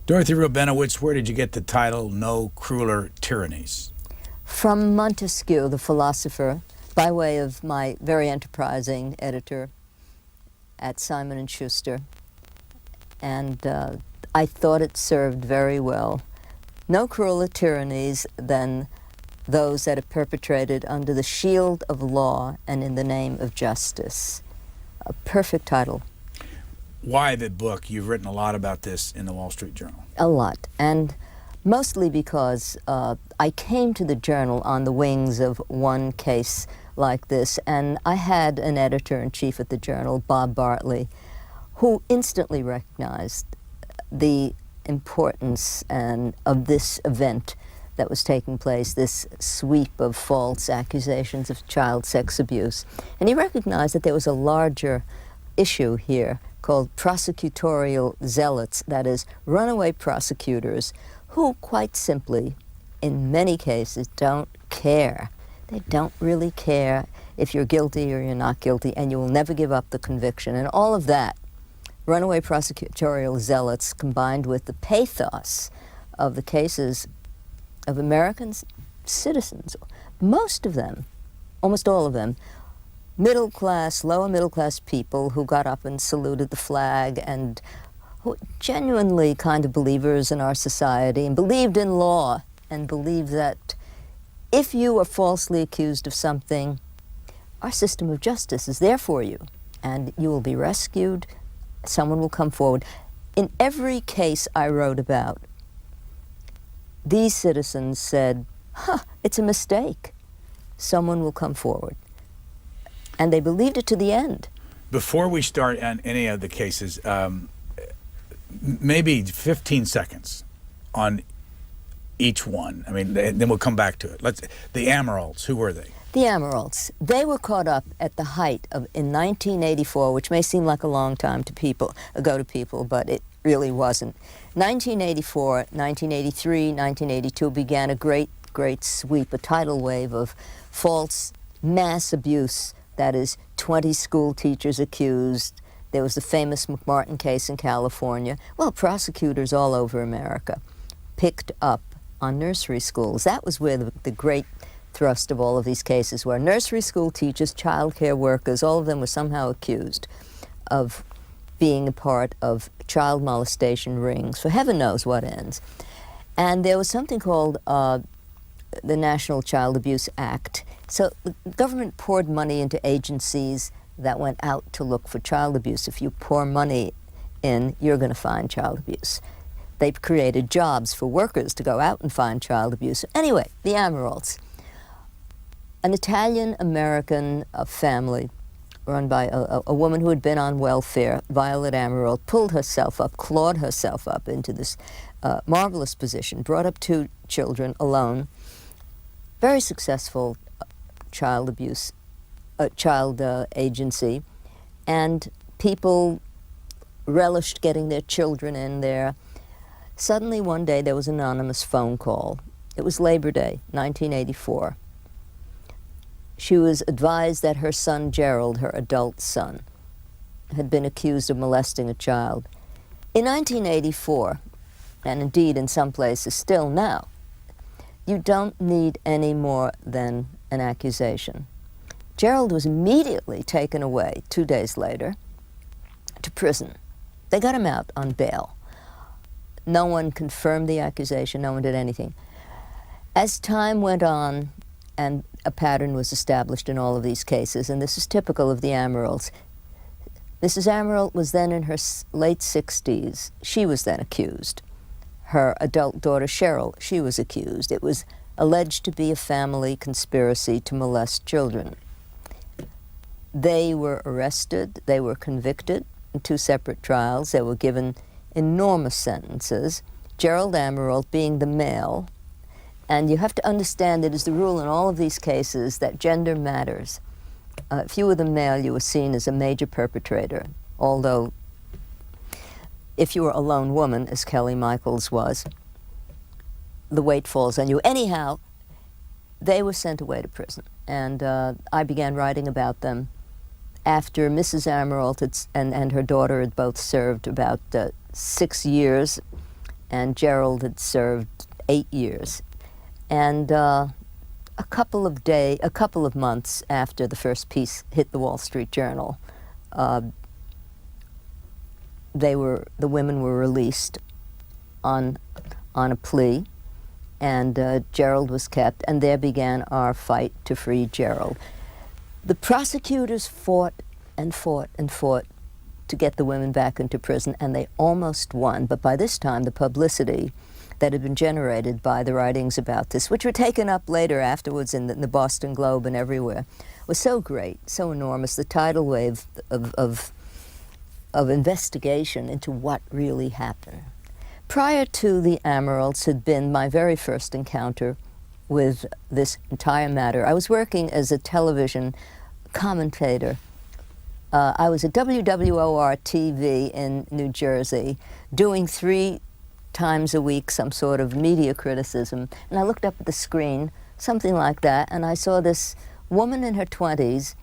Dorothy Rabinowitz, where did you get the title No Crueler Tyrannies? From Montesquieu, the philosopher, by way of my very enterprising editor at Simon & Schuster. And I thought it served very well. No crueler tyrannies than those that are perpetrated under the shield of law and in the name of justice. A perfect title. Why the book? You've written a lot about this in the Wall Street Journal. A lot, and mostly because I came to the Journal on the wings of one case like this, and I had an editor-in-chief at the Journal, Bob Bartley, who instantly recognized the importance of this event that was taking place, this sweep of false accusations of child sex abuse. And he recognized that there was a larger issue here called prosecutorial zealots, that is, runaway prosecutors who quite simply, in many cases, don't care. They don't really care if you're guilty or you're not guilty, and you will never give up the conviction. And all of that, runaway prosecutorial zealots combined with the pathos of the cases of American citizens, most of them, almost all of them, middle class, lower middle class people who got up and saluted the flag and who genuinely kind of believers in our society and believed in law and believed that if you are falsely accused of something, our system of justice is there for you and you will be rescued, someone will come forward. In every case I wrote about, these citizens said, it's a mistake. Someone will come forward. And they believed it to the end. Before we start on any of the cases, maybe 15 seconds on each one. I mean, then we'll come back to it. The Amaralds, who were they? The Amaralds, they were caught up at the height of, in 1984, which may seem like a long time to people, but it really wasn't. 1984, 1983, 1982 began a great sweep, a tidal wave of false mass abuse. That is, 20 school teachers accused. There was the famous McMartin case in California. Well, prosecutors all over America picked up on nursery schools. That was where the great thrust of all of these cases were. Nursery school teachers, child care workers, all of them were somehow accused of being a part of child molestation rings, for heaven knows what ends. And there was something called the National Child Abuse Act. So the government poured money into agencies that went out to look for child abuse. If you pour money in, you're going to find child abuse. They've created jobs for workers to go out and find child abuse. Anyway, the Amaralds, an Italian-American family run by a woman who had been on welfare, Violet Amarald, pulled herself up, clawed herself up into this marvelous position, brought up 2 children alone, very successful child abuse, child agency, and people relished getting their children in there. Suddenly one day there was an anonymous phone call. It was Labor Day, 1984. She was advised that her son Gerald, her adult son, had been accused of molesting a child. In 1984, and indeed in some places still now, you don't need any more than an accusation. Gerald was immediately taken away 2 days later to prison. They got him out on bail. No one confirmed the accusation, no one did anything. As time went on, and a pattern was established in all of these cases, and this is typical of the Amaralds. Mrs. Amarald was then in her late 60s. She was then accused. Her adult daughter, Cheryl, she was accused. It was alleged to be a family conspiracy to molest children. They were arrested. They were convicted in 2 separate trials. They were given enormous sentences. Gerald Amarald being the male. And you have to understand it is the rule in all of these cases that gender matters. If you were the male, you were seen as a major perpetrator, although if you were a lone woman, as Kelly Michaels was, the weight falls on you. Anyhow, they were sent away to prison, and I began writing about them after Mrs. Amarald and her daughter had both served about 6 years and Gerald had served 8 years. And a couple of months after the first piece hit the Wall Street Journal, the women were released on a plea, and Gerald was kept, and there began our fight to free Gerald. The prosecutors fought and fought and fought to get the women back into prison, and they almost won. But by this time, the publicity that had been generated by the writings about this, which were taken up later afterwards in the Boston Globe and everywhere, was so great, so enormous, the tidal wave of investigation into what really happened. Prior to the Amaralds had been my very first encounter with this entire matter. I was working as a television commentator. I was at WWOR-TV in New Jersey, doing 3 times a week some sort of media criticism, and I looked up at the screen, something like that, and I saw this woman in her 20s,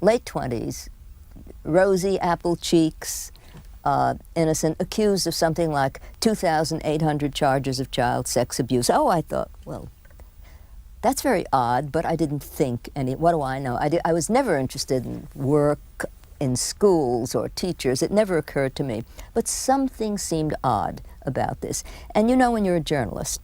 late 20s, rosy apple cheeks, innocent, accused of something like 2,800 charges of child sex abuse. Oh, I thought, well, that's very odd, but I didn't think any, what do I know? I was never interested in work in schools or teachers. It never occurred to me. But something seemed odd about this. And you know, when you're a journalist,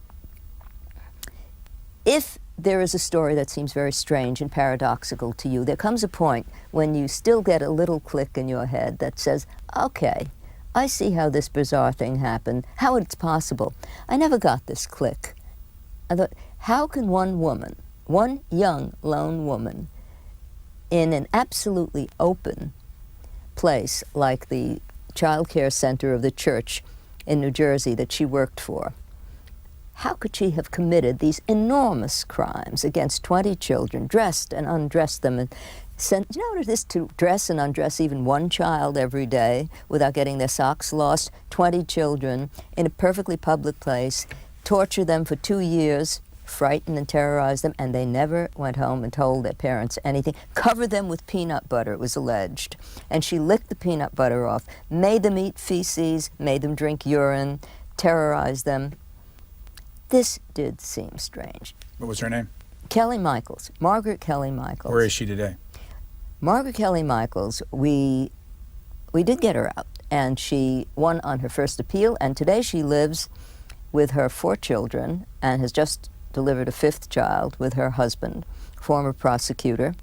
if there is a story that seems very strange and paradoxical to you, there comes a point when you still get a little click in your head that says, okay, I see how this bizarre thing happened, how it's possible. I never got this click. I thought, how can one woman, one young lone woman, in an absolutely open place like the child care center of the church in New Jersey that she worked for, how could she have committed these enormous crimes against 20 children, dressed and undressed them, and sent, you know what it is to dress and undress even one child every day without getting their socks lost, 20 children in a perfectly public place, torture them for 2 years, frighten and terrorize them, and they never went home and told their parents anything. Cover them with peanut butter, it was alleged. And she licked the peanut butter off, made them eat feces, made them drink urine, terrorized them. This did seem strange. What was her name? Kelly Michaels, Margaret Kelly Michaels. Where is she today? Margaret Kelly Michaels, we did get her out, and she won on her first appeal, and today she lives with her 4 children and has just delivered a 5th child with her husband, former prosecutor.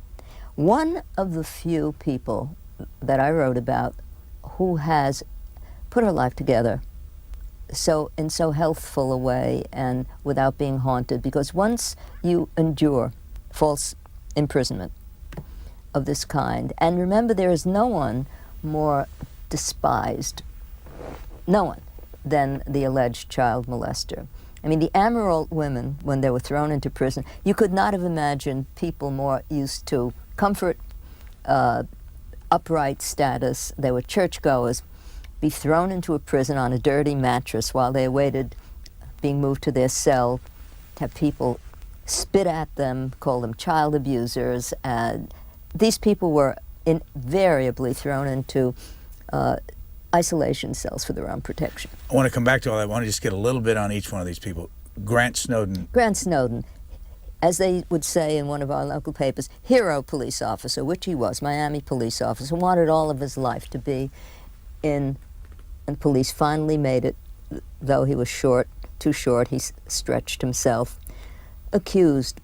One of the few people that I wrote about who has put her life together in so healthful a way and without being haunted, because once you endure false imprisonment of this kind, and remember, there is no one more despised, no one, than the alleged child molester. I mean, the Amarald women, when they were thrown into prison, you could not have imagined people more used to comfort, upright status. They were churchgoers, be thrown into a prison on a dirty mattress while they awaited being moved to their cell, have people spit at them, call them child abusers. These people were invariably thrown into isolation cells for their own protection. I want to come back to all that. I want to just get a little bit on each one of these people. Grant Snowden. Grant Snowden, as they would say in one of our local papers, hero police officer, which he was, Miami police officer, wanted all of his life to be in, and police finally made it, though he was too short, he stretched himself, accused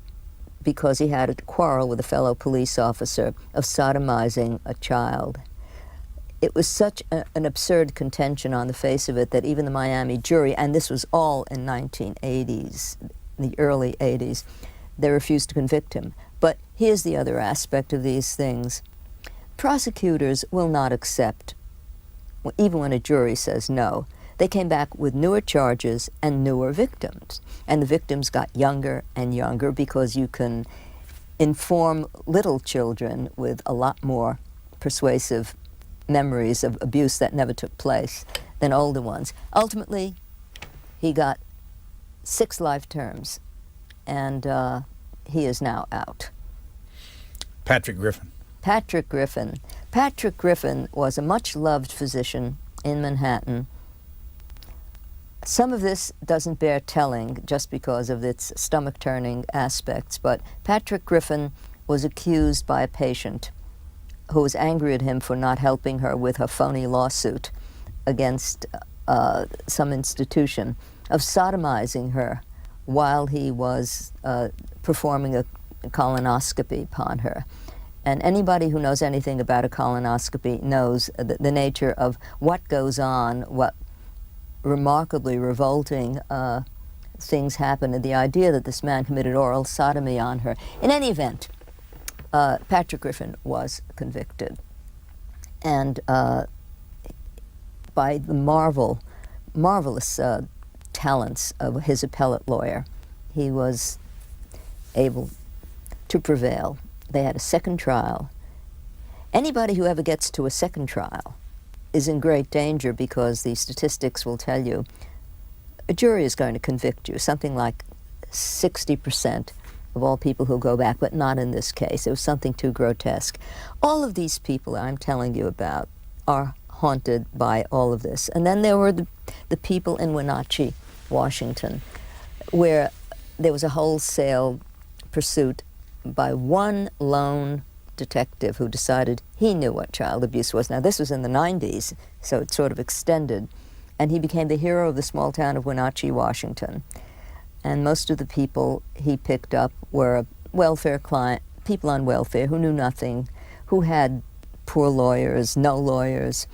because he had a quarrel with a fellow police officer of sodomizing a child. It was such an absurd contention on the face of it that even the Miami jury, and this was all in 1980s, the early 80s, they refused to convict him. But here's the other aspect of these things. Prosecutors will not accept, even when a jury says no. They came back with newer charges and newer victims. And the victims got younger and younger, because you can inform little children with a lot more persuasive memories of abuse that never took place than older ones. Ultimately, he got 6 life terms, and he is now out. Patrick Griffin. Patrick Griffin. Patrick Griffin was a much-loved physician in Manhattan. Some of this doesn't bear telling just because of its stomach-turning aspects, but Patrick Griffin was accused by a patient who was angry at him for not helping her with her phony lawsuit against some institution of sodomizing her while he was performing a colonoscopy upon her. And anybody who knows anything about a colonoscopy knows the nature of what goes on, what remarkably revolting things happen, and the idea that this man committed oral sodomy on her. In any event, Patrick Griffin was convicted. And by the marvelous talents of his appellate lawyer, he was able to prevail. They had a second trial. Anybody who ever gets to a second trial is in great danger, because the statistics will tell you a jury is going to convict you, something like 60% of all people who go back, but not in this case. It was something too grotesque. All of these people I'm telling you about are haunted by all of this. And then there were the people in Wenatchee, Washington, where there was a wholesale pursuit by one lone detective who decided he knew what child abuse was. Now, this was in the 90s, so it sort of extended. And he became the hero of the small town of Wenatchee, Washington. And most of the people he picked up were welfare client, people on welfare who knew nothing, who had poor lawyers, no lawyers,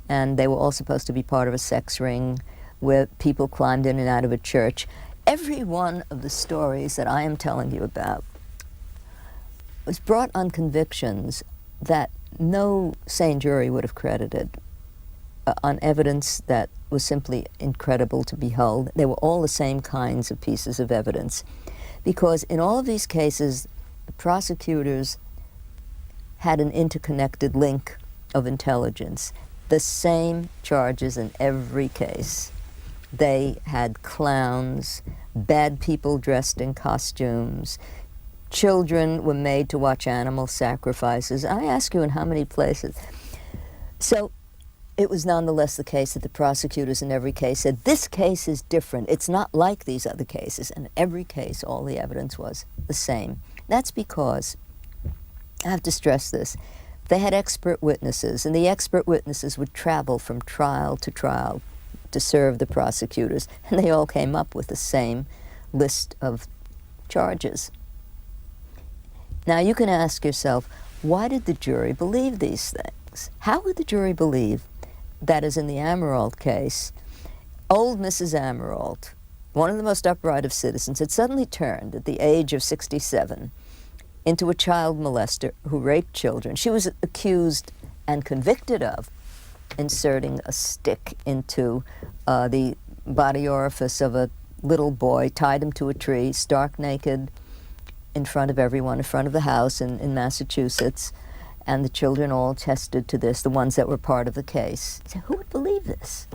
and they were all supposed to be part of a sex ring where people climbed in and out of a church. Every one of the stories that I am telling you about was brought on convictions that no sane jury would have credited, on evidence that was simply incredible to behold. They were all the same kinds of pieces of evidence, because in all of these cases, the prosecutors had an interconnected link of intelligence. The same charges in every case. They had clowns, bad people dressed in costumes, children were made to watch animal sacrifices. I ask you, in how many places? So it was nonetheless the case that the prosecutors in every case said, this case is different. It's not like these other cases. And in every case, all the evidence was the same. That's because, I have to stress this, they had expert witnesses, and the expert witnesses would travel from trial to trial to serve the prosecutors, and they all came up with the same list of charges. Now, you can ask yourself, why did the jury believe these things? How would the jury believe that, as in the Amirault case, old Mrs. Amirault, one of the most upright of citizens, had suddenly turned at the age of 67 into a child molester who raped children? She was accused and convicted of inserting a stick into the body orifice of a little boy, tied him to a tree, stark naked, in front of everyone, in front of the house in Massachusetts, and the children all attested to this, the ones that were part of the case. So who would believe this?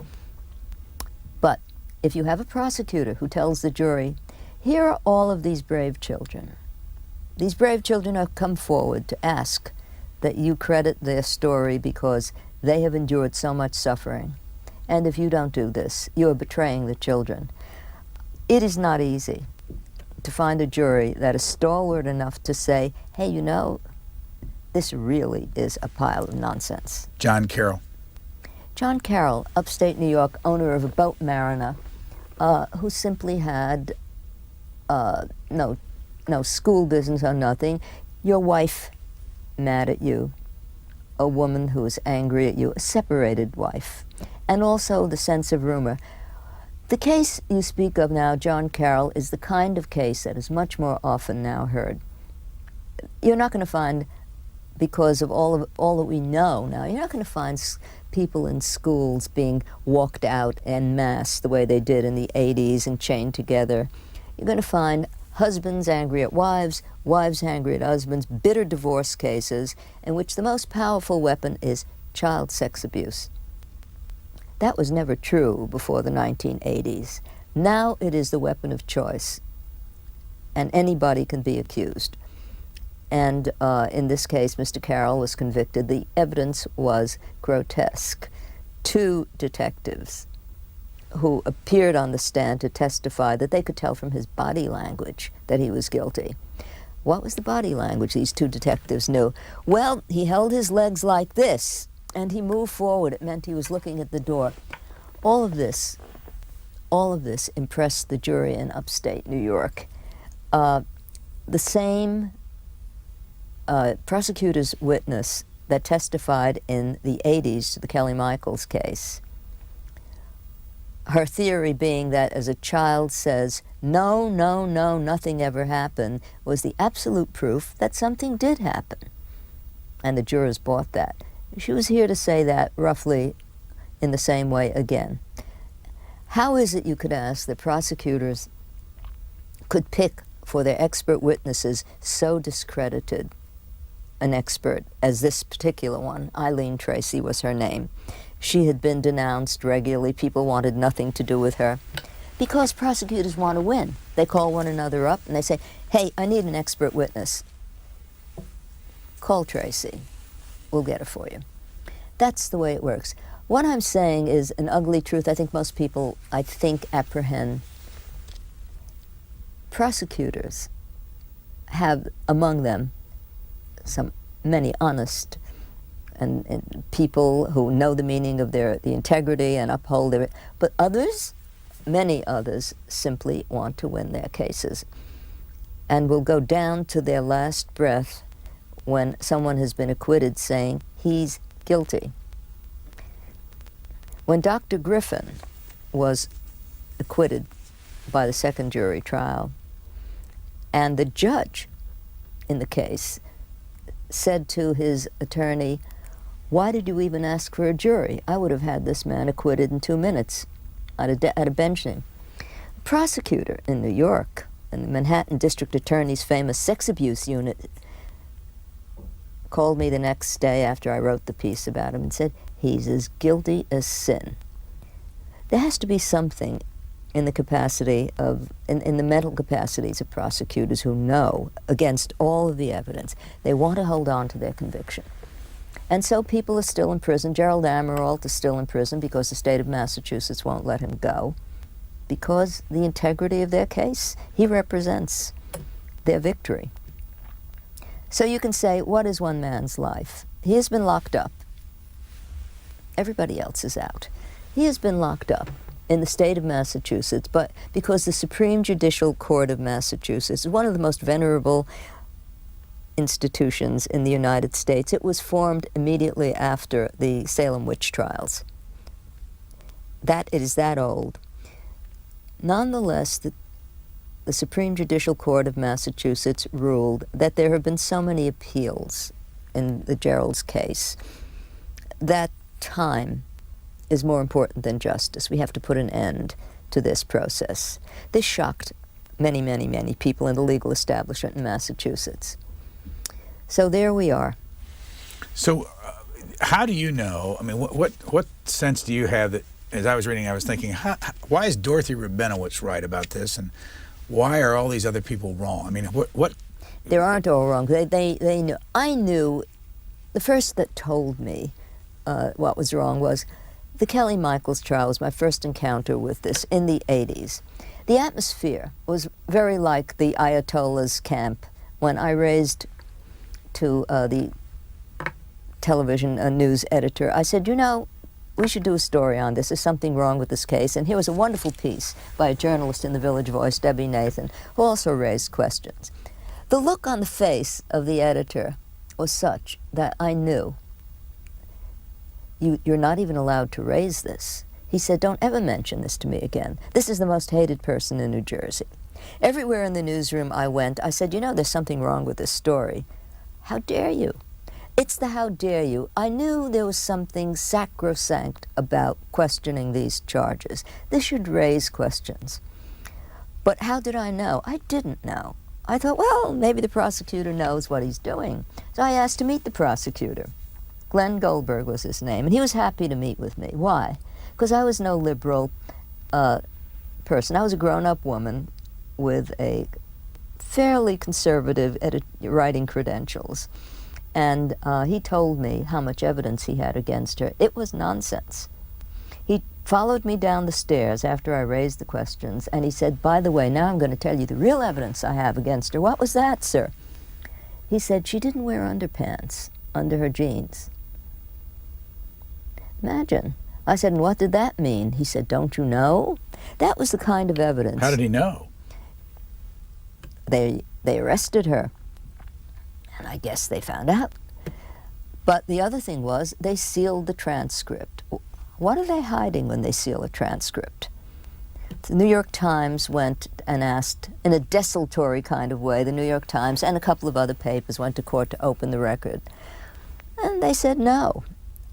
But if you have a prosecutor who tells the jury, here are all of these brave children. These brave children have come forward to ask that you credit their story because they have endured so much suffering. And if you don't do this, you are betraying the children. It is not easy to find a jury that is stalwart enough to say, hey, you know, this really is a pile of nonsense. John Carroll. John Carroll, upstate New York, owner of a boat mariner, who simply had no school business or nothing. Your wife mad at you, a woman who is angry at you, a separated wife, and also the sense of rumor. The case you speak of now, John Carroll, is the kind of case that is much more often now heard. You're not going to find, because of all that we know now, you're not going to find people in schools being walked out en masse the way they did in the 80s and chained together. You're going to find husbands angry at wives, wives angry at husbands, bitter divorce cases, in which the most powerful weapon is child sex abuse. That was never true before the 1980s. Now it is the weapon of choice, and anybody can be accused. And in this case, Mr. Carroll was convicted. The evidence was grotesque. 2 detectives who appeared on the stand to testify that they could tell from his body language that he was guilty. What was the body language these two detectives knew? Well, he held his legs like this, and he moved forward. It meant he was looking at the door. All of this impressed the jury in upstate New York. The same prosecutor's witness that testified in the 80s to the Kelly Michaels case, her theory being that as a child says, no, no, no, nothing ever happened, was the absolute proof that something did happen. And the jurors bought that. She was here to say that roughly in the same way again. How is it, you could ask, that prosecutors could pick for their expert witnesses so discredited an expert as this particular one? Eileen Tracy was her name. She had been denounced regularly. People wanted nothing to do with her. Because prosecutors want to win. They call one another up and they say, hey, I need an expert witness. Call Tracy. We'll get her for you. That's the way it works. What I'm saying is an ugly truth I think most people, apprehend. Prosecutors have among them many honest and people who know the meaning of the integrity and uphold their, but others, many others, simply want to win their cases and will go down to their last breath when someone has been acquitted saying he's guilty. When Dr. Griffin was acquitted by the second jury trial, and the judge in the case said to his attorney, why did you even ask for a jury? I would have had this man acquitted in 2 minutes at a benching. The prosecutor in New York, in the Manhattan District Attorney's famous sex abuse unit, called me the next day after I wrote the piece about him and said, he's as guilty as sin. There has to be something in the capacity of, in the mental capacities of prosecutors who know, against all of the evidence, they want to hold on to their conviction. And so people are still in prison. Gerald Amirault is still in prison because the state of Massachusetts won't let him go, because the integrity of their case, he represents their victory. So you can say, what is one man's life? He has been locked up. Everybody else is out. He has been locked up in the state of Massachusetts, but because the Supreme Judicial Court of Massachusetts is one of the most venerable institutions in the United States. It was formed immediately after the Salem witch trials. It is that old. Nonetheless, the Supreme Judicial Court of Massachusetts ruled that there have been so many appeals in the Gerald's case that time is more important than justice. We have to put an end to this process. This shocked many, many, many people in the legal establishment in Massachusetts. So there we are. So how do you know, I mean, what sense do you have that, as I was reading, I was thinking, why is Dorothy Rabinowitz right about this, and why are all these other people wrong? I mean, what? They aren't all wrong. They knew. I knew, the first that told me what was wrong was the Kelly Michaels trial was my first encounter with this in the 80s. The atmosphere was very like the Ayatollah's camp when I raised to the television news editor. I said, you know, we should do a story on this. There's something wrong with this case. And here was a wonderful piece by a journalist in the Village Voice, Debbie Nathan, who also raised questions. The look on the face of the editor was such that I knew, you're not even allowed to raise this. He said, don't ever mention this to me again. This is the most hated person in New Jersey. Everywhere in the newsroom I went, I said, you know, there's something wrong with this story. How dare you? It's the how dare you. I knew there was something sacrosanct about questioning these charges. This should raise questions. But how did I know? I didn't know. I thought, well, maybe the prosecutor knows what he's doing. So I asked to meet the prosecutor. Glenn Goldberg was his name, and he was happy to meet with me. Why? Because I was no liberal person. I was a grown-up woman with a fairly conservative writing credentials. And he told me how much evidence he had against her. It was nonsense. He followed me down the stairs after I raised the questions, and he said, by the way, now I'm going to tell you the real evidence I have against her. What was that, sir? He said, she didn't wear underpants under her jeans. Imagine. I said, and what did that mean? He said, don't you know? That was the kind of evidence. How did he know? They arrested her, and I guess they found out. But the other thing was, they sealed the transcript. What are they hiding when they seal a transcript? The New York Times went and asked, in a desultory kind of way, the New York Times and a couple of other papers went to court to open the record. And they said no.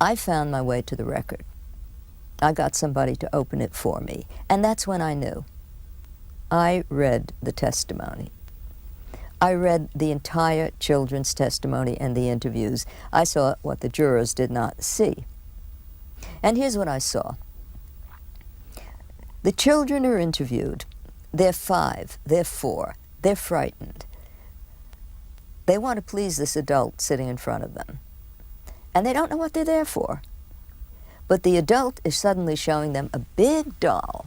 I found my way to the record. I got somebody to open it for me. And that's when I knew. I read the testimony. I read the entire children's testimony and the interviews. I saw what the jurors did not see. And here's what I saw. The children are interviewed. They're 5, they're 4, they're frightened. They want to please this adult sitting in front of them. And they don't know what they're there for. But the adult is suddenly showing them a big doll,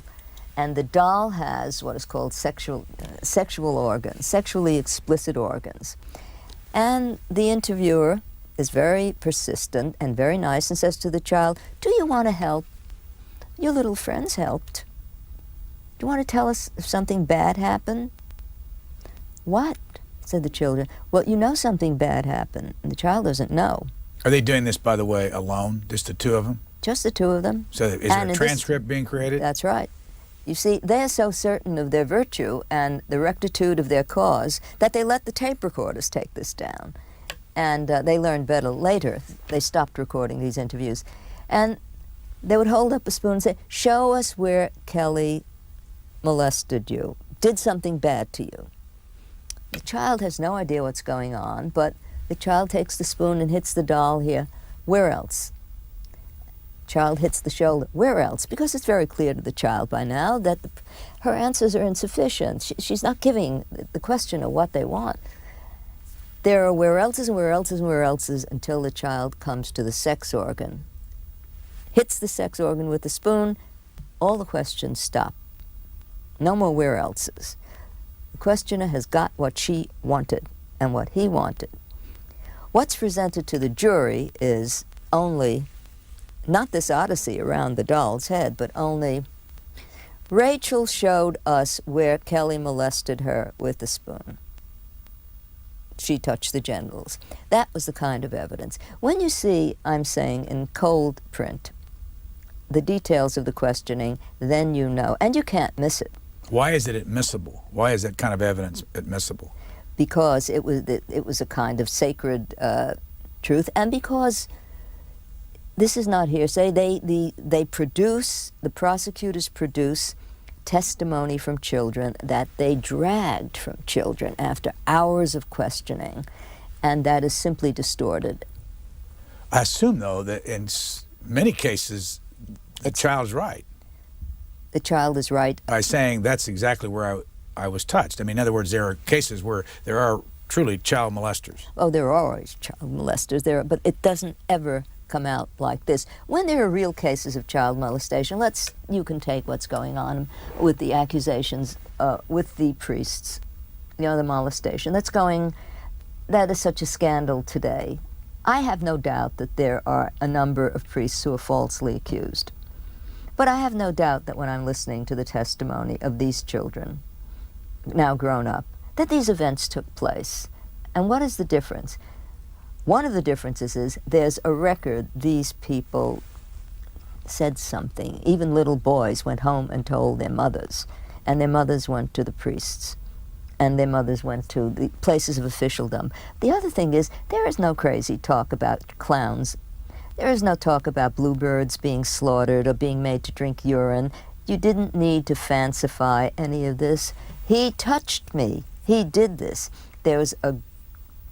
and the doll has what is called sexual organs, sexually explicit organs. And the interviewer is very persistent and very nice and says to the child, do you want to help? Your little friends helped. Do you want to tell us if something bad happened? What? Said the children. Well, you know something bad happened. And the child doesn't know. Are they doing this, by the way, alone? Just the two of them? Just the two of them. So is there a transcript being created? That's right. You see, they're so certain of their virtue and the rectitude of their cause that they let the tape recorders take this down. And they learned better later. They stopped recording these interviews. And they would hold up a spoon and say, show us where Kelly molested you, did something bad to you. The child has no idea what's going on, but the child takes the spoon and hits the doll here. Where else? Child hits the shoulder. Where else? Because it's very clear to the child by now that her answers are insufficient. She's not giving the question of what they want. There are where else's and where else's and where else's until the child comes to the sex organ. Hits the sex organ with the spoon, all the questions stop. No more where else's. The questioner has got what she wanted and what he wanted. What's presented to the jury is only, not this odyssey around the doll's head, but only, Rachel showed us where Kelly molested her with the spoon. She touched the genitals. That was the kind of evidence. When you see, I'm saying, in cold print, the details of the questioning, then you know, and you can't miss it. Why is it admissible? Why is that kind of evidence admissible? Because it was a kind of sacred truth, and because this is not hearsay. The prosecutors produce testimony from children that they dragged from children after hours of questioning, and that is simply distorted. I assume, though, that in many cases, the child's right. The child is right. By saying that's exactly where I was touched. I mean, in other words, there are cases where there are truly child molesters. Oh, there are always child molesters there, but it doesn't ever come out like this. When there are real cases of child molestation, you can take what's going on with the accusations with the priests, the molestation. That is such a scandal today. I have no doubt that there are a number of priests who are falsely accused. But I have no doubt that when I'm listening to the testimony of these children, now grown up, that these events took place. And what is the difference? One of the differences is there's a record. These people said something. Even little boys went home and told their mothers, and their mothers went to the priests, and their mothers went to the places of officialdom. The other thing is there is no crazy talk about clowns. There is no talk about bluebirds being slaughtered or being made to drink urine. You didn't need to fancify any of this. He touched me. He did this. There was a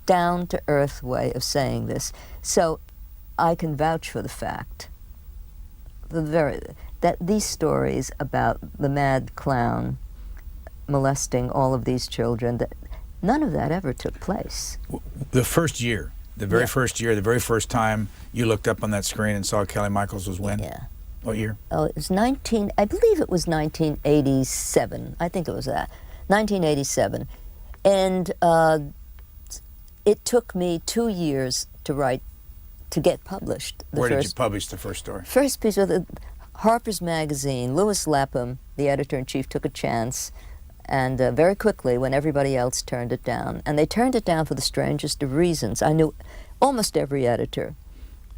down-to-earth way of saying this. So I can vouch for the fact that these stories about the mad clown molesting all of these children, that none of that ever took place. The first year, the very first year, the very first time you looked up on that screen and saw Kelly Michaels was when? Yeah. What year? Oh, it was I believe it was 1987. I think it was that. 1987. And it took me 2 years to get published. Where did you publish the first story? First piece with Harper's Magazine. Louis Lapham, the editor-in-chief, took a chance, and very quickly, when everybody else turned it down. And they turned it down for the strangest of reasons. I knew almost every editor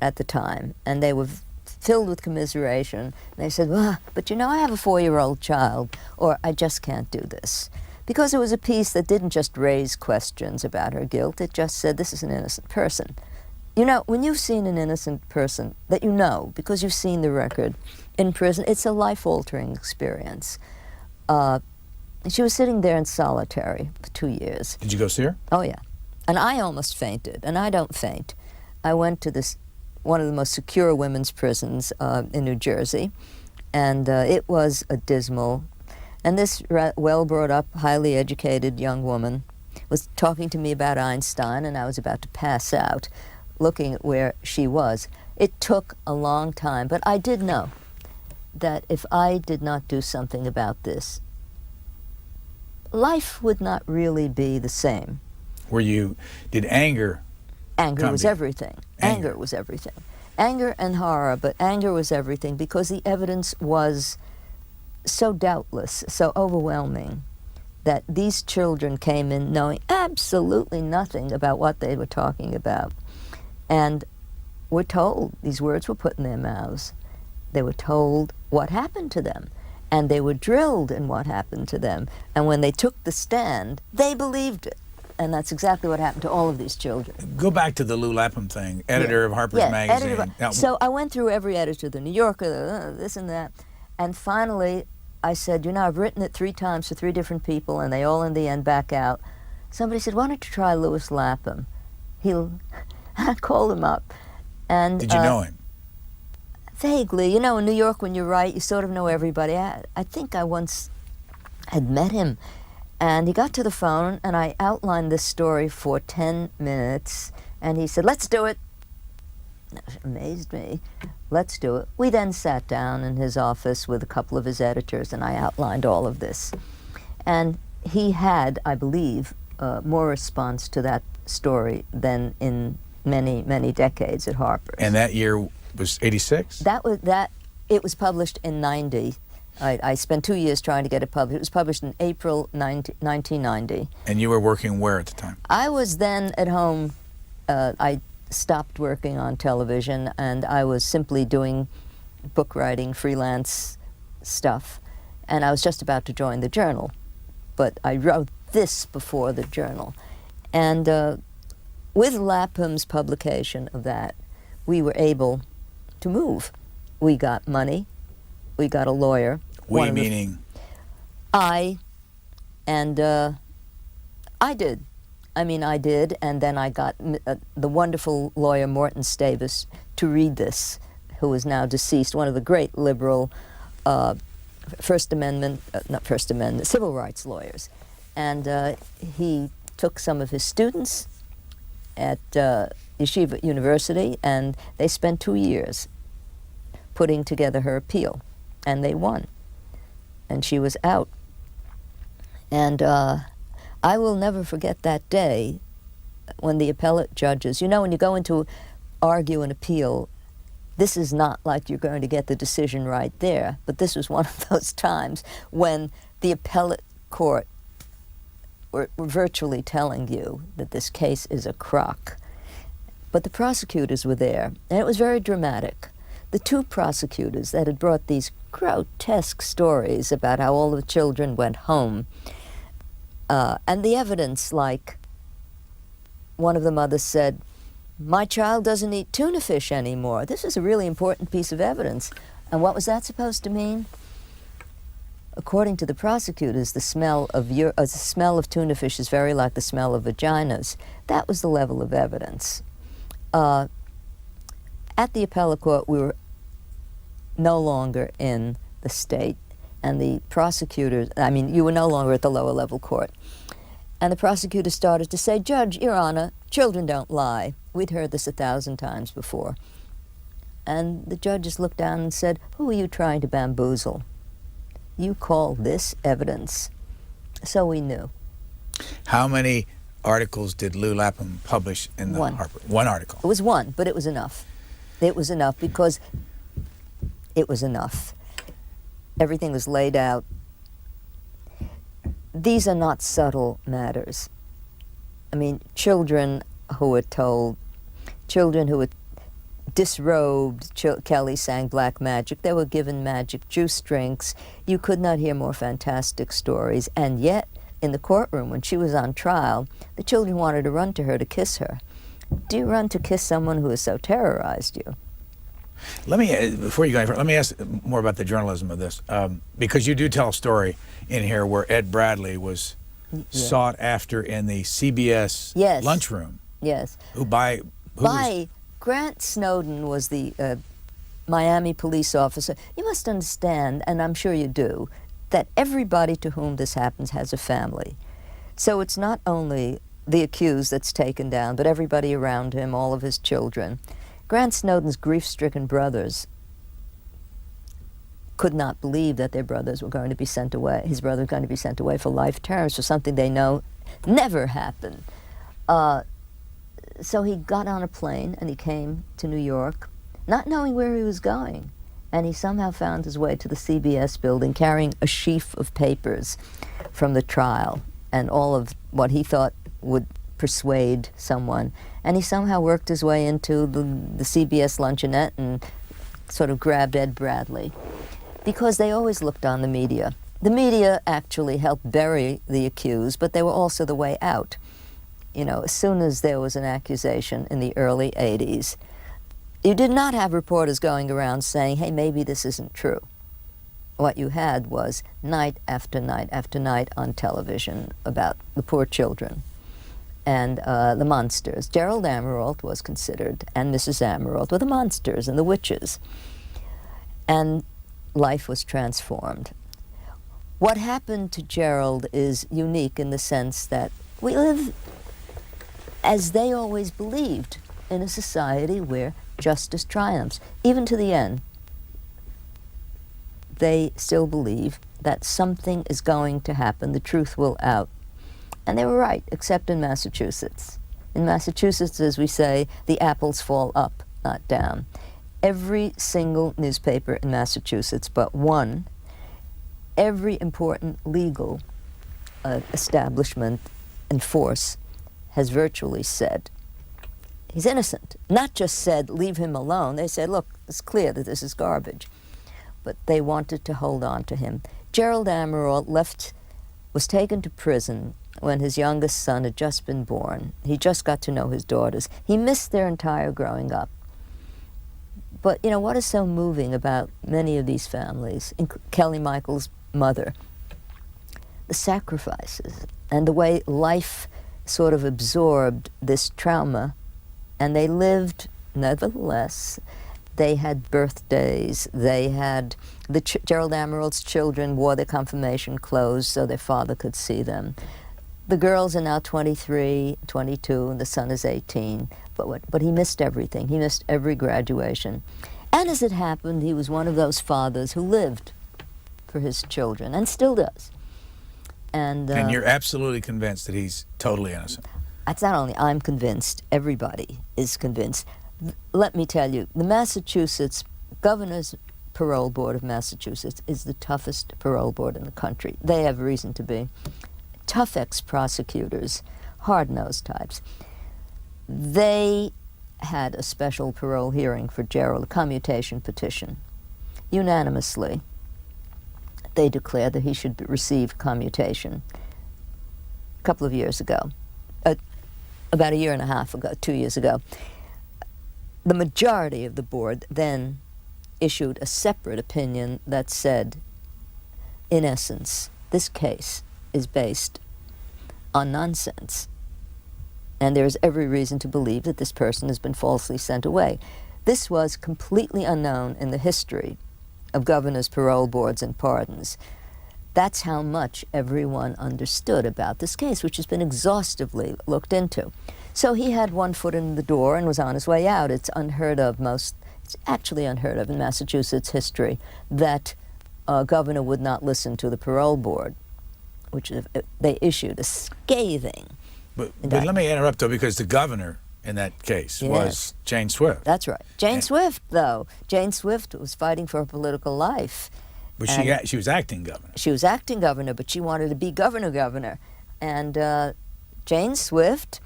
at the time, and they were filled with commiseration. And they said, well, but you know, I have a 4-year-old child, or I just can't do this. Because it was a piece that didn't just raise questions about her guilt, it just said, this is an innocent person. You know, when you've seen an innocent person that you know, because you've seen the record in prison, it's a life-altering experience. She was sitting there in solitary for 2 years. Did you go see her? Oh, yeah. And I almost fainted, and I don't faint. I went to one of the most secure women's prisons in New Jersey, and it was a dismal. And this well-brought-up, highly educated young woman was talking to me about Einstein, and I was about to pass out, looking at where she was. It took a long time, but I did know that if I did not do something about this, life would not really be the same. Did anger was everything. Anger was everything. Anger and horror, but anger was everything because the evidence was so doubtless, so overwhelming, that these children came in knowing absolutely nothing about what they were talking about. And were told, these words were put in their mouths, they were told what happened to them. And they were drilled in what happened to them. And when they took the stand, they believed it. And that's exactly what happened to all of these children. Go back to the Lou Lapham thing, editor of Harper's Magazine. So I went through every editor, the New Yorker, this and that. And finally, I said, you know, I've written it 3 times for 3 different people, and they all in the end back out. Somebody said, why don't you try Louis Lapham? I called him up. And did you know him? Vaguely. You know, in New York, when you write, you sort of know everybody. I think I once had met him. And he got to the phone, and I outlined this story for 10 minutes. And he said, let's do it. That amazed me. Let's do it. We then sat down in his office with a couple of his editors, and I outlined all of this. And he had, I believe, more response to that story than in many, many decades at Harper's. And that year was 86? It was published in 90. I spent 2 years trying to get it published. It was published in April 1990. And you were working where at the time? I was then at home. I stopped working on television, and I was simply doing book writing, freelance stuff. And I was just about to join the Journal. But I wrote this before the Journal. And with Lapham's publication of that, we were able to move. We got money. We got a lawyer. We meaning? I did. I did, and then I got the wonderful lawyer Morton Stavis to read this, who is now deceased, one of the great liberal civil rights lawyers. And he took some of his students at Yeshiva University, and they spent 2 years putting together her appeal, and they won. And she was out. And I will never forget that day when the appellate judges, you know, when you go in to argue an appeal, this is not like you're going to get the decision right there, but this was one of those times when the appellate court were virtually telling you that this case is a crock. But the prosecutors were there, and it was very dramatic. The 2 prosecutors that had brought these grotesque stories about how all the children went home, and the evidence, like one of the mothers said, my child doesn't eat tuna fish anymore. This is a really important piece of evidence. And what was that supposed to mean? According to the prosecutors, the smell of tuna fish is very like the smell of vaginas. That was the level of evidence. At the appellate court, we were no longer in the state, and the prosecutors, you were no longer at the lower level court. And the prosecutor started to say, Judge, Your Honor, children don't lie. We'd heard this 1,000 times before. And the judges looked down and said, "Who are you trying to bamboozle? You call this evidence?" So we knew. How many articles did Lou Lapham publish in the One. Harper? One article. It was one, but it was enough. It was enough because it was enough. Everything was laid out. These are not subtle matters. I mean, children who were told, children who were disrobed, Kelly sang black magic, they were given magic juice drinks. You could not hear more fantastic stories. And yet, in the courtroom, when she was on trial, the children wanted to run to her to kiss her. Do you run to kiss someone who has so terrorized you? Let me, before you go any further, let me ask more about the journalism of this, because you do tell a story in here where Ed Bradley was sought after in the CBS lunchroom. Yes. Grant Snowden was the Miami police officer. You must understand, and I'm sure you do, that everybody to whom this happens has a family. So it's not only the accused that's taken down, but everybody around him, all of his children. Grant Snowden's grief-stricken brothers could not believe that their brothers were going to be sent away. His brother was going to be sent away for life terms for something they know never happened. So he got on a plane and he came to New York, not knowing where he was going. And he somehow found his way to the CBS building carrying a sheaf of papers from the trial and all of what he thought would persuade someone. And he somehow worked his way into the CBS luncheonette and sort of grabbed Ed Bradley. Because they always looked on the media. The media actually helped bury the accused, but they were also the way out. You know, as soon as there was an accusation in the early 80s, you did not have reporters going around saying, hey, maybe this isn't true. What you had was night after night after night on television about the poor children and the monsters. Gerald Amirault was considered, and Mrs. Amirault were the monsters and the witches. And life was transformed. What happened to Gerald is unique in the sense that we live, as they always believed, in a society where justice triumphs. Even to the end, they still believe that something is going to happen, the truth will out. And they were right, except in Massachusetts. In Massachusetts, as we say, the apples fall up, not down. Every single newspaper in Massachusetts but one, every important legal establishment and force has virtually said, he's innocent. Not just said, leave him alone. They said, look, it's clear that this is garbage. But they wanted to hold on to him. Gerald Amirault was taken to prison when his youngest son had just been born. He just got to know his daughters. He missed their entire growing up. But, you know, what is so moving about many of these families, Kelly Michael's mother, the sacrifices and the way life sort of absorbed this trauma, and they lived, nevertheless. They had birthdays, they had, Gerald Amirault's children wore their confirmation clothes so their father could see them. The girls are now 23, 22, and the son is 18. But he missed everything. He missed every graduation. And as it happened, he was one of those fathers who lived for his children, and still does. And you're absolutely convinced that he's totally innocent? That's not only I'm convinced, everybody is convinced. Let me tell you, the Massachusetts Governor's Parole Board of Massachusetts is the toughest parole board in the country. They have reason to be. Tough ex-prosecutors, hard-nosed types. They had a special parole hearing for Gerald, a commutation petition. Unanimously, they declared that he should receive commutation a couple of years ago, about a year and a half ago, 2 years ago. The majority of the board then issued a separate opinion that said, in essence, this case is based on nonsense. And there is every reason to believe that this person has been falsely sent away. This was completely unknown in the history of governors' parole boards and pardons. That's how much everyone understood about this case, which has been exhaustively looked into. So he had one foot in the door and was on his way out. It's unheard of. It's it's actually unheard of in Massachusetts history, that a governor would not listen to the parole board, which they issued a scathing But indictment. let me interrupt, though, because the governor in that case was Jane Swift. That's right. Jane Swift, though. Jane Swift was fighting for her political life. But she was acting governor. She was acting governor, but she wanted to be governor. And Jane Swift,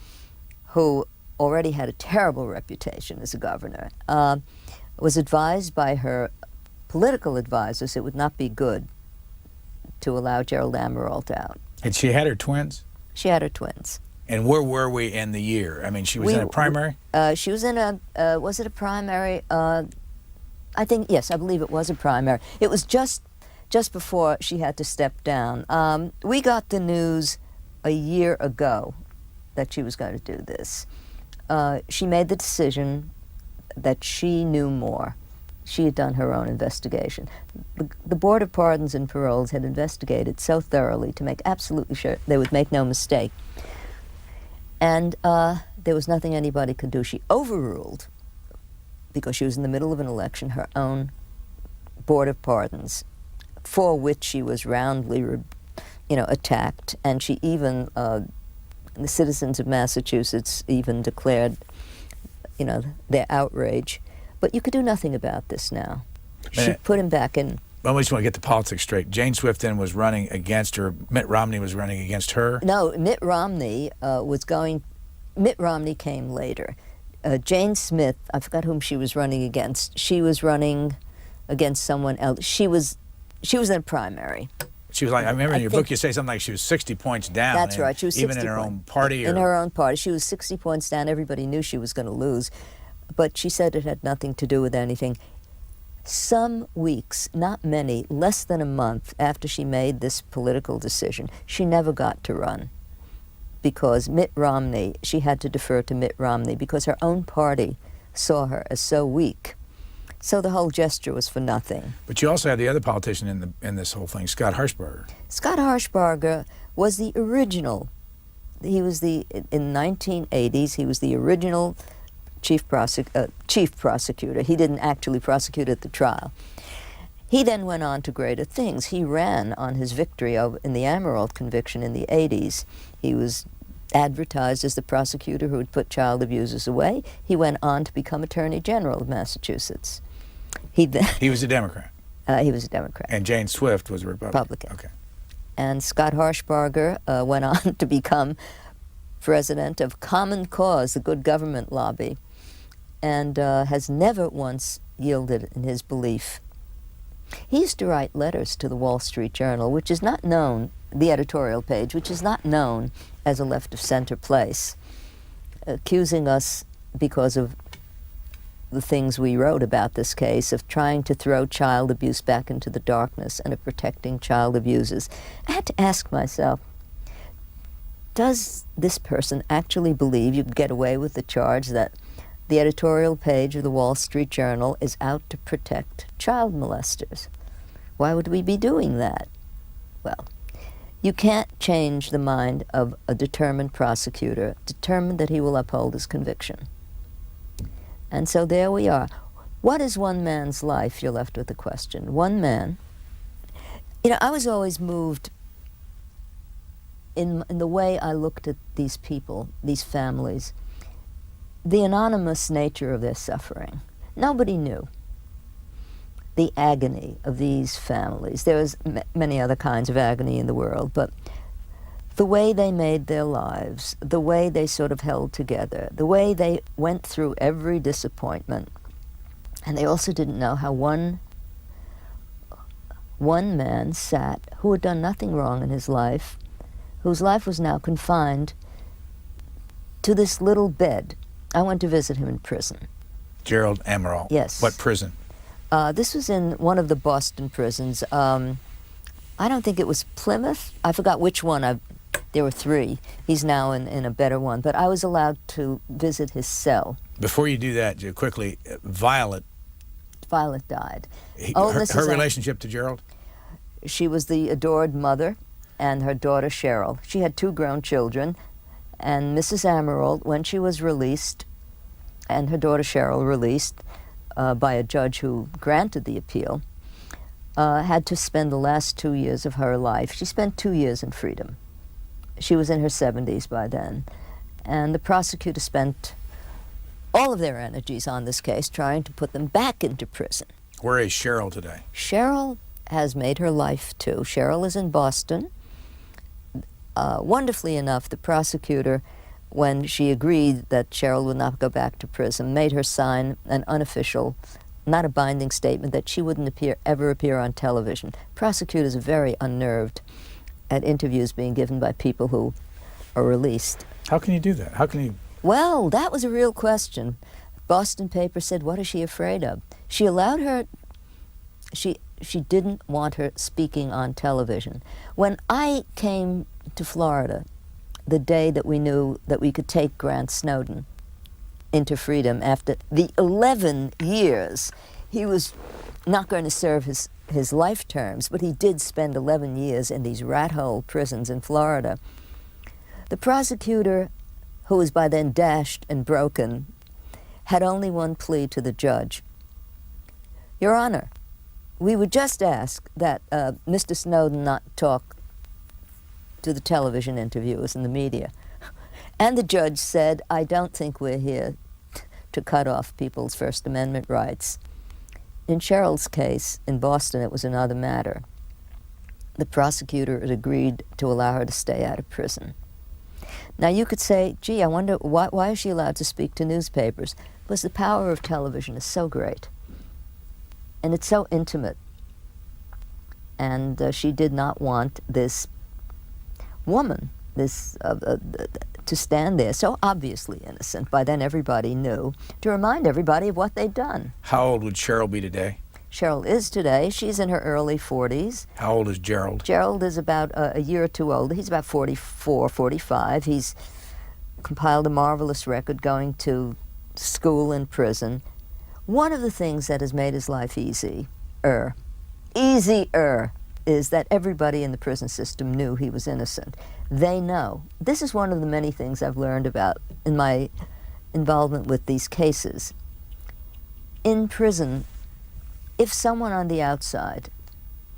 who already had a terrible reputation as a governor, was advised by her political advisors it would not be good to allow Gerald Amirault out. And she had her twins? She had her twins. And where were we in the year? I mean, she was in a primary? She was in a, was it a primary? I think, yes, I believe it was a primary. It was just before she had to step down. We got the news a year ago that she was going to do this. She made the decision that she knew more. She had done her own investigation. The Board of Pardons and Paroles had investigated so thoroughly to make absolutely sure they would make no mistake. And there was nothing anybody could do. She overruled, because she was in the middle of an election, her own Board of Pardons, for which she was roundly, attacked. And she even, the citizens of Massachusetts even declared, their outrage. But you could do nothing about this now. She put him back in. I just want to get the politics straight. Jane Swift then was running against her. Mitt Romney was running against her. No, Mitt Romney Mitt Romney came later. Jane Smith, I forgot whom she was running against. She was running against someone else. She was in a primary. She was like, I remember in your book you say something like she was 60 points down. That's right. She was 60 even in her own party. In her own party, she was 60 points down. Everybody knew she was going to lose, but she said it had nothing to do with anything. Some weeks, not many, less than a month after she made this political decision, she never got to run, because Mitt Romney, she had to defer to Mitt Romney because her own party saw her as so weak. So the whole gesture was for nothing. But you also had the other politician in this whole thing, Scott Harshbarger. Scott Harshbarger was the original. He was in 1980s, he was the original chief prosecutor. He didn't actually prosecute at the trial. He then went on to greater things. He ran on his victory in the Amirault conviction in the 80s. He was advertised as the prosecutor who would put child abusers away. He went on to become Attorney General of Massachusetts. He was a Democrat. He was a Democrat. And Jane Swift was a Republican. Okay. And Scott Harshbarger went on to become president of Common Cause, the good government lobby, and has never once yielded in his belief. He used to write letters to the Wall Street Journal, which is not known, the editorial page, which is not known as a left-of-center place, accusing us, because of the things we wrote about this case, of trying to throw child abuse back into the darkness and of protecting child abusers. I had to ask myself, does this person actually believe you could get away with the charge that the editorial page of the Wall Street Journal is out to protect child molesters? Why would we be doing that? Well, you can't change the mind of a determined prosecutor, determined that he will uphold his conviction. And so there we are. What is one man's life? You're left with the question. One man. I was always moved in the way I looked at these people, these families, the anonymous nature of their suffering. Nobody knew the agony of these families. There was many other kinds of agony in the world, but the way they made their lives, the way they sort of held together, the way they went through every disappointment, and they also didn't know how one man sat, who had done nothing wrong in his life, whose life was now confined to this little bed. I went to visit him in prison. Gerald Amirault. Yes. What prison? This was in one of the Boston prisons. I don't think it was Plymouth. I forgot which one. There were three. He's now in a better one. But I was allowed to visit his cell. Before you do that, quickly, Violet died. Her relationship to Gerald? She was the adored mother, and her daughter Cheryl. She had 2 grown children, and Mrs. Amirault, when she was released, and her daughter Cheryl released, by a judge who granted the appeal, had to spend the last 2 years of her life. She spent 2 years in freedom. She was in her 70s by then. And the prosecutor spent all of their energies on this case trying to put them back into prison. Where is Cheryl today? Cheryl has made her life too. Cheryl is in Boston. Wonderfully enough, the prosecutor, when she agreed that Cheryl would not go back to prison, made her sign an unofficial, not a binding statement that she wouldn't ever appear on television. Prosecutors are very unnerved at interviews being given by people who are released. How can you do that? How can you? Well, that was a real question. Boston paper said, what is she afraid of? She allowed her, she didn't want her speaking on television. When I came to Florida, the day that we knew that we could take Grant Snowden into freedom after the 11 years, he was not going to serve his life terms, but he did spend 11 years in these rat hole prisons in Florida. The prosecutor, who was by then dashed and broken, had only one plea to the judge. Your Honor, we would just ask that Mr. Snowden not talk to the television interviewers and the media. And the judge said, I don't think we're here to cut off people's First Amendment rights. In Cheryl's case, in Boston, it was another matter. The prosecutor had agreed to allow her to stay out of prison. Now you could say, gee, I wonder why is she allowed to speak to newspapers? Because the power of television is so great. And it's so intimate. And she did not want this woman, to stand there, so obviously innocent, by then everybody knew, to remind everybody of what they'd done. How old would Cheryl be today? Cheryl is today. She's in her early 40s. How old is Gerald? Gerald is about a year or two older. He's about 44, 45. He's compiled a marvelous record going to school and prison. One of the things that has made his life easier, is that everybody in the prison system knew he was innocent. They know. This is one of the many things I've learned about in my involvement with these cases. In prison, if someone on the outside,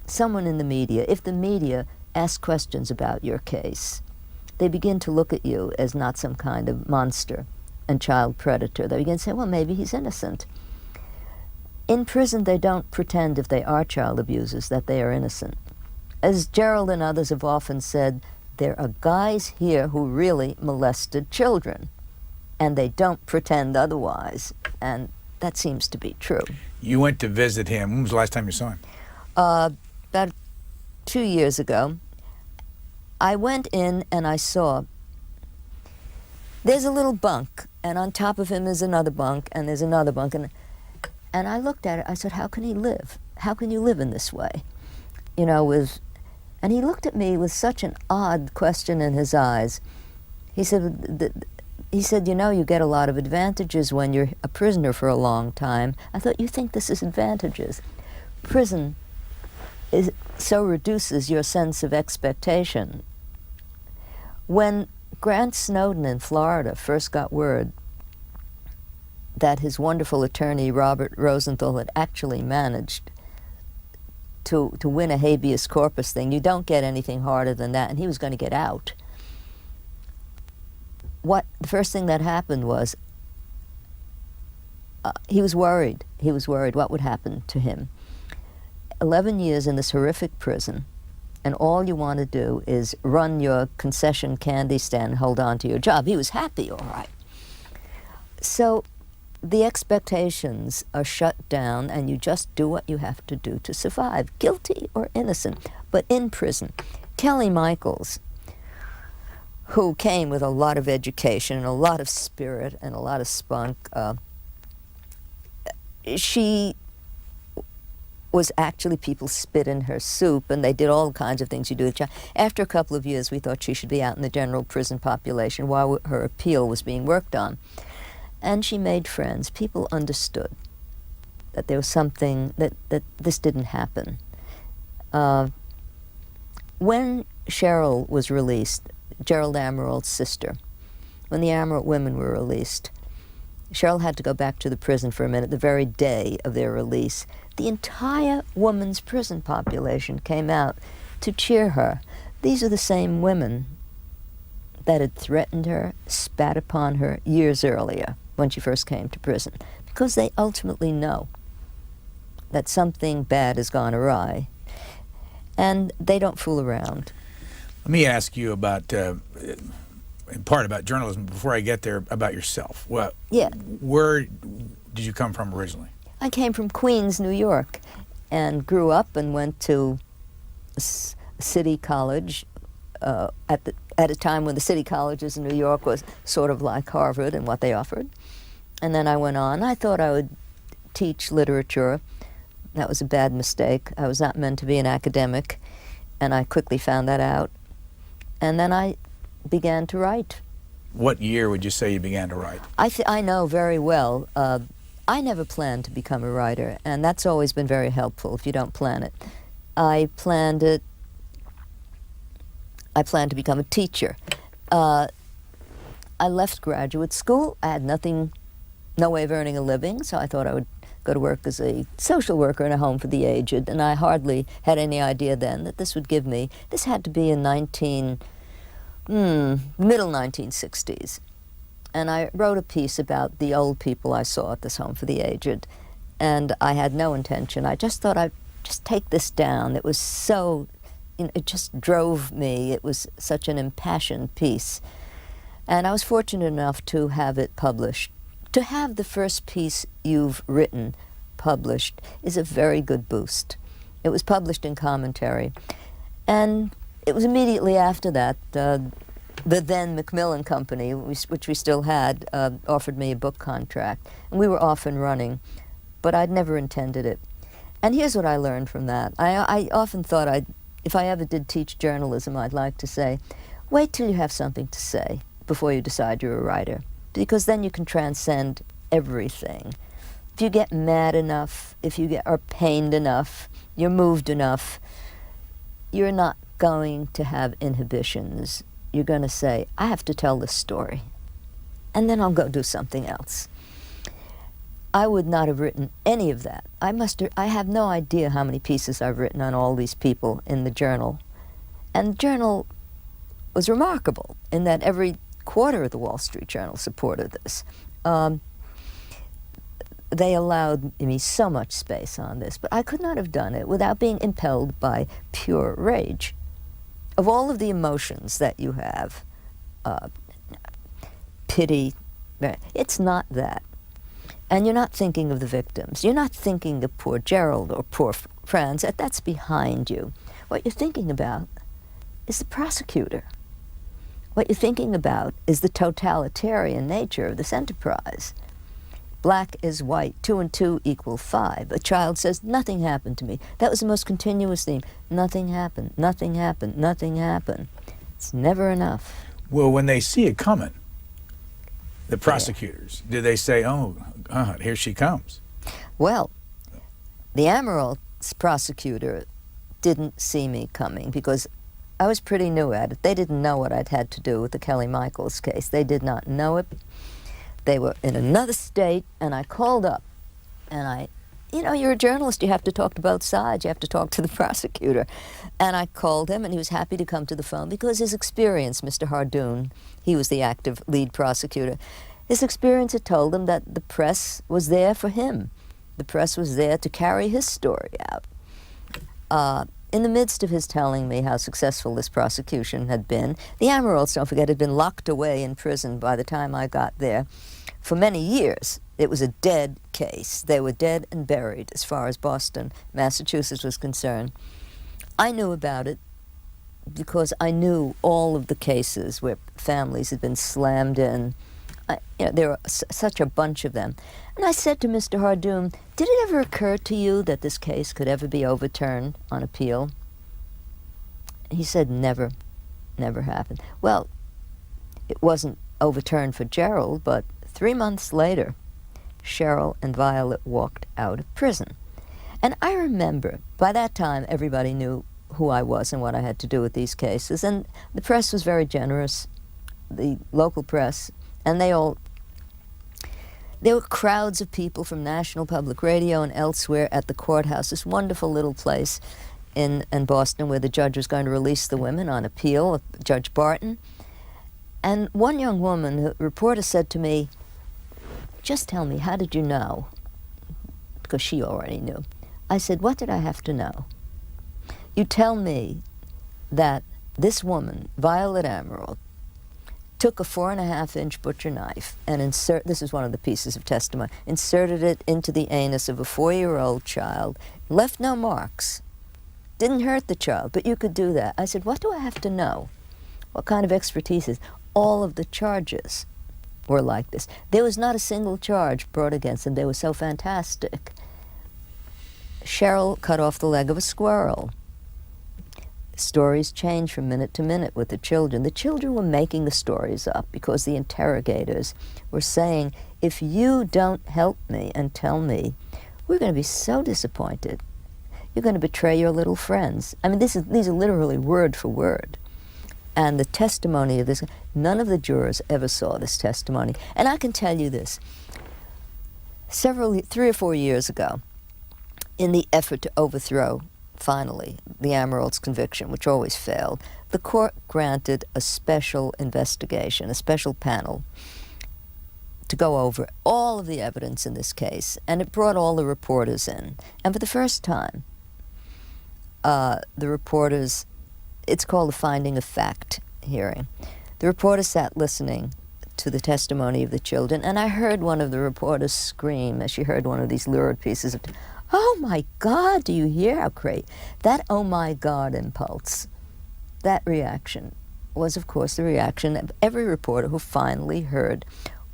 someone in the media, if the media ask questions about your case, they begin to look at you as not some kind of monster and child predator. They begin to say, well, maybe he's innocent. In prison, they don't pretend, if they are child abusers, that they are innocent. As Gerald and others have often said, there are guys here who really molested children, and they don't pretend otherwise, and that seems to be true. You went to visit him. When was the last time you saw him? About 2 years ago. I went in and I saw there's a little bunk, and on top of him is another bunk, and there's another bunk, and I looked at it, I said, how can he live? How can you live in this way? You know, and he looked at me with such an odd question in his eyes. He said, you know, you get a lot of advantages when you're a prisoner for a long time. I thought, you think this is advantages? Prison so reduces your sense of expectation. When Grant Snowden in Florida first got word that his wonderful attorney, Robert Rosenthal, had actually managed to win a habeas corpus thing, you don't get anything harder than that, and he was going to get out. The first thing that happened was he was worried. He was worried what would happen to him. 11 years in this horrific prison, and all you want to do is run your concession candy stand and hold on to your job. He was happy, all right. So the expectations are shut down, and you just do what you have to do to survive, guilty or innocent. But in prison, Kelly Michaels, who came with a lot of education and a lot of spirit and a lot of spunk, she was actually, people spit in her soup, and they did all kinds of things you do with a child. After a couple of years, we thought she should be out in the general prison population while her appeal was being worked on. And she made friends. People understood that there was something, that this didn't happen. When Cheryl was released, Gerald Amarold's sister, when the Amarold women were released, Cheryl had to go back to the prison for a minute, the very day of their release. The entire women's prison population came out to cheer her. These are the same women that had threatened her, spat upon her years earlier when she first came to prison, because they ultimately know that something bad has gone awry, and they don't fool around. Let me ask you about, in part about journalism, before I get there, about yourself. Well, Yeah. Where did you come from originally? I came from Queens, New York, and grew up and went to city college at a time when the city colleges in New York was sort of like Harvard and what they offered. And then I went on. I thought I would teach literature. That was a bad mistake. I was not meant to be an academic, and I quickly found that out. And then I began to write. What year would you say you began to write? I know very well. I never planned to become a writer, and that's always been very helpful if you don't plan it. I planned to become a teacher. I left graduate school. I had no way of earning a living, so I thought I would go to work as a social worker in a home for the aged, and I hardly had any idea then that this would give me, this had to be in middle 1960s. And I wrote a piece about the old people I saw at this home for the aged, and I had no intention. I just thought I'd just take this down. It was so, it just drove me. It was such an impassioned piece. And I was fortunate enough to have it published. To have the first piece you've written published is a very good boost. It was published in Commentary. And it was immediately after that, the then Macmillan Company, which we still had, offered me a book contract. And we were off and running, but I'd never intended it. And here's what I learned from that. I often thought if I ever did teach journalism, I'd like to say, wait till you have something to say before you decide you're a writer, because then you can transcend everything. If you get mad enough, if you are pained enough, you're moved enough, you're not going to have inhibitions. You're going to say, I have to tell this story, and then I'll go do something else. I would not have written any of that. I have no idea how many pieces I've written on all these people in the Journal. And the Journal was remarkable in that every quarter of the Wall Street Journal supported this. They allowed me so much space on this, but I could not have done it without being impelled by pure rage. Of all of the emotions that you have, pity, it's not that. And you're not thinking of the victims. You're not thinking of poor Gerald or poor Franz. That's behind you. What you're thinking about is the prosecutor. What you're thinking about is the totalitarian nature of this enterprise. Black is white, 2 and 2 equal 5. A child says, nothing happened to me. That was the most continuous theme. Nothing happened, nothing happened, nothing happened. It's never enough. Well, when they see it coming, the prosecutors, do they say, oh, here she comes? Well, the Amaril's prosecutor didn't see me coming because I was pretty new at it. They didn't know what I'd had to do with the Kelly Michaels case. They did not know it. They were in another state, and I called up, and you're a journalist, you have to talk to both sides, you have to talk to the prosecutor. And I called him, and he was happy to come to the phone because his experience, Mr. Hardoon, he was the active lead prosecutor, his experience had told him that the press was there for him. The press was there to carry his story out. In the midst of his telling me how successful this prosecution had been, the Amarals, don't forget, had been locked away in prison by the time I got there. For many years, it was a dead case. They were dead and buried as far as Boston, Massachusetts was concerned. I knew about it because I knew all of the cases where families had been slammed in. There were such a bunch of them. And I said to Mr. Hardoon, did it ever occur to you that this case could ever be overturned on appeal? He said, never happened. Well, it wasn't overturned for Gerald, but 3 months later, Cheryl and Violet walked out of prison. And I remember, by that time, everybody knew who I was and what I had to do with these cases. And the press was very generous, the local press, and they all There were crowds of people from National Public Radio and elsewhere at the courthouse, this wonderful little place in Boston where the judge was going to release the women on appeal, Judge Barton. And one young woman, the reporter said to me, "Just tell me, how did you know?" Because she already knew. I said, "What did I have to know? You tell me that this woman, Violet Emerald, took a 4.5-inch butcher knife and this is one of the pieces of testimony, inserted it into the anus of a 4-year-old child, left no marks, didn't hurt the child, but you could do that." I said, "What do I have to know? What kind of expertise is?" All of the charges were like this. There was not a single charge brought against them. They were so fantastic. Cheryl cut off the leg of a squirrel. Stories changed from minute to minute with the children. The children were making the stories up because the interrogators were saying, "If you don't help me and tell me, we're going to be so disappointed. You're going to betray your little friends." I mean, these are literally word for word. And the testimony of this, none of the jurors ever saw this testimony. And I can tell you this, 3 or 4 years ago, in the effort to overthrow, finally, the Emerald's conviction, which always failed, the court granted a special investigation, a special panel, to go over all of the evidence in this case, and it brought all the reporters in. And for the first time, the reporters, it's called a finding of fact hearing. The reporter sat listening to the testimony of the children, and I heard one of the reporters scream as she heard one of these lurid pieces of, "Oh my God, do you hear how great?" That "oh my God" impulse, that reaction was, of course, the reaction of every reporter who finally heard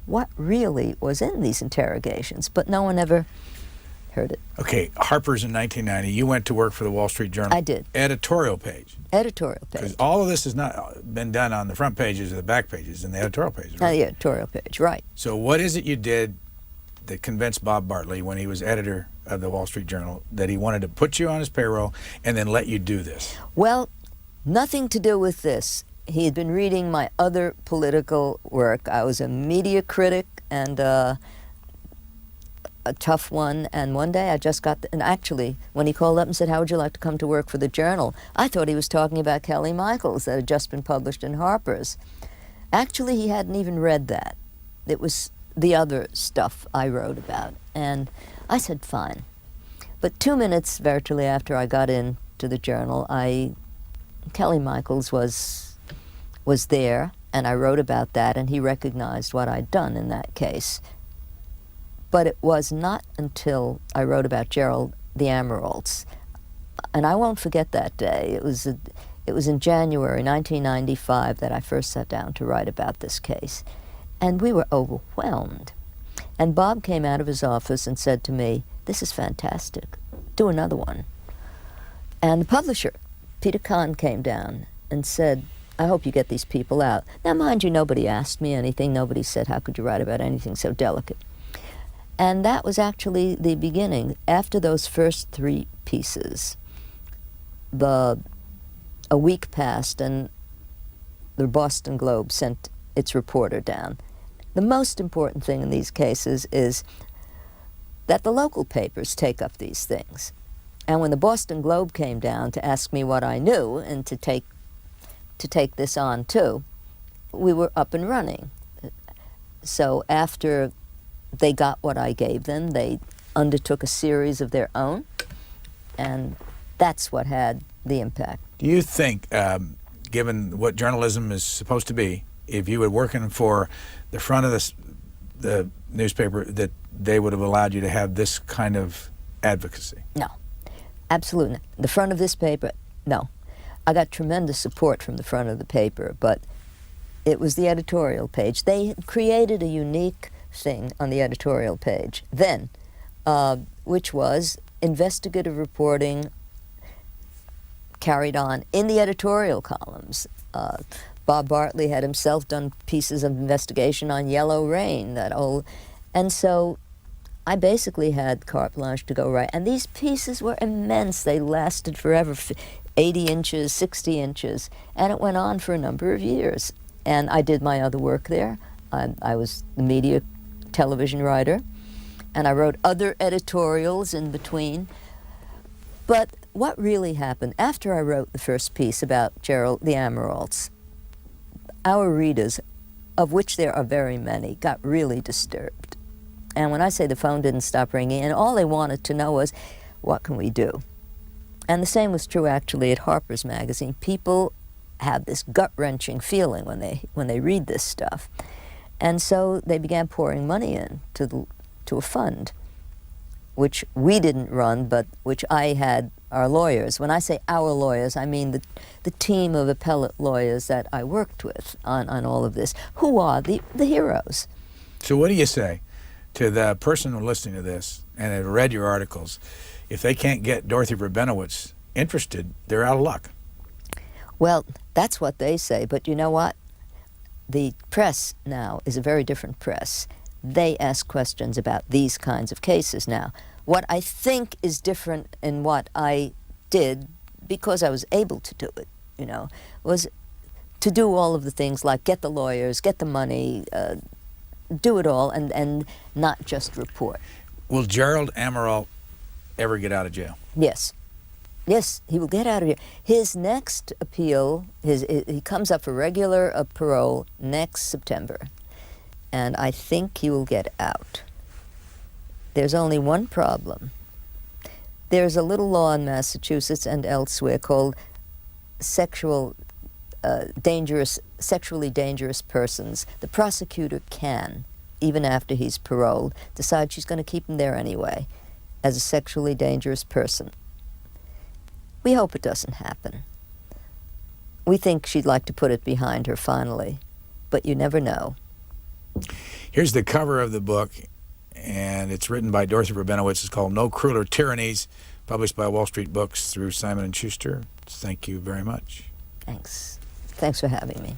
what really was in these interrogations, but no one ever heard it. Okay, Harper's in 1990. You went to work for the Wall Street Journal. I did. Editorial page. Editorial page. Because all of this has not been done on the front pages or the back pages, in the editorial pages, right? The editorial page, right. So what is it you did that convinced Bob Bartley, when he was editor of the Wall Street Journal, that he wanted to put you on his payroll and then let you do this? Well, nothing to do with this. He had been reading my other political work. I was a media critic and a tough one, and one day I just got, and actually, when he called up and said, "How would you like to come to work for the Journal?" I thought he was talking about Kelly Michaels that had just been published in Harper's. Actually, he hadn't even read that. It was the other stuff I wrote about, and I said, "Fine." But 2 minutes virtually after I got into the Journal, Kelly Michaels was there, and I wrote about that, and he recognized what I'd done in that case. But it was not until I wrote about Gerald the Emeralds, and I won't forget that day. It was in January 1995 that I first sat down to write about this case, and we were overwhelmed. And Bob came out of his office and said to me, "This is fantastic. Do another one." And the publisher, Peter Kahn, came down and said, "I hope you get these people out." Now, mind you, nobody asked me anything. Nobody said, "How could you write about anything so delicate?" And that was actually the beginning. After those first 3 pieces, a week passed and the Boston Globe sent its reporter down. The most important thing in these cases is that the local papers take up these things. And when the Boston Globe came down to ask me what I knew and to take this on too, we were up and running. So after they got what I gave them, they undertook a series of their own, and that's what had the impact. Do you think, given what journalism is supposed to be, if you were working for the front of the newspaper, that they would have allowed you to have this kind of advocacy? No, absolutely not. The front of this paper, no. I got tremendous support from the front of the paper, but it was the editorial page. They had created a unique thing on the editorial page then, which was investigative reporting carried on in the editorial columns. Bob Bartley had himself done pieces of investigation on Yellow Rain, and so I basically had carte blanche to go right. And these pieces were immense. They lasted forever, 80 inches, 60 inches, and it went on for a number of years. And I did my other work there. I was the media television writer, and I wrote other editorials in between. But what really happened, after I wrote the first piece about Gerald the Amaralds, our readers, of which there are very many, got really disturbed. And when I say the phone didn't stop ringing, and all they wanted to know was, what can we do? And the same was true actually at Harper's Magazine. People have this gut-wrenching feeling when they read this stuff. And so they began pouring money in to a fund, which we didn't run, but which I had our lawyers. When I say our lawyers, I mean the team of appellate lawyers that I worked with on all of this, who are the heroes. So what do you say to the person listening to this and have read your articles? If they can't get Dorothy Rabinowitz interested, they're out of luck. Well, that's what they say, but you know what? The press now is a very different press. They ask questions about these kinds of cases now. What I think is different in what I did, because I was able to do it, was to do all of the things like get the lawyers, get the money, do it all, and not just report. Will Gerald Amaral ever get out of jail? Yes. Yes, he will get out of here. His next appeal, he comes up for regular parole next September, and I think he will get out. There's only one problem. There's a little law in Massachusetts and elsewhere called sexually dangerous persons. The prosecutor can, even after he's paroled, decide she's going to keep him there anyway as a sexually dangerous person. We hope it doesn't happen. We think she'd like to put it behind her finally, but you never know. Here's the cover of the book, and it's written by Dorothy Rabinowitz. It's called No Crueler Tyrannies, published by Wall Street Books through Simon & Schuster. Thank you very much. Thanks. Thanks for having me.